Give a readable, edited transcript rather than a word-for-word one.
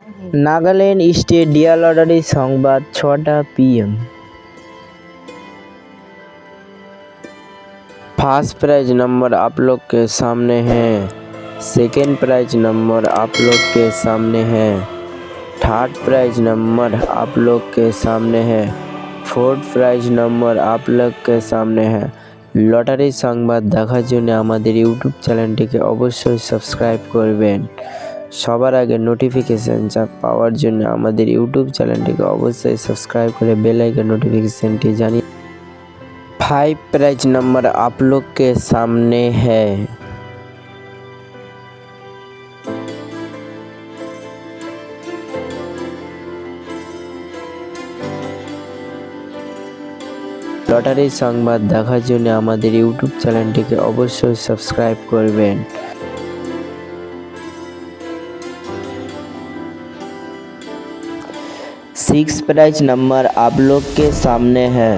Nagaland state dear lottery Sambad 6टा PM। First prize number आप लोग के सामने है, सेकेंड प्राइज नंबर आप लोग के सामने है, थर्ड प्राइज नंबर आप लोग के सामने है, फोर्थ प्राइज नंबर आप लोग के सामने है। लटारी संबाद देखार जोन्नो आमादेर यूट्यूब चैनलटिके अवश्यई सबस्क्राइब करबेन। सबार आगे नोटिफिकेशन पाওয়ার জন্য আমাদের ইউটিউব চ্যানেলটিকে অবশ্যই সাবস্ক্রাইব করে বেল আইকন नोटिफिकेशनটি জানিয়ে। 5 प्राइज नंबर आप लोग के सामने है, লটারি সংবাদ দেখার জন্য আমাদের ইউটিউব চ্যানেলটিকে অবশ্যই সাবস্ক্রাইব করবেন। 6 प्राइज नंबर आप लोग के सामने है,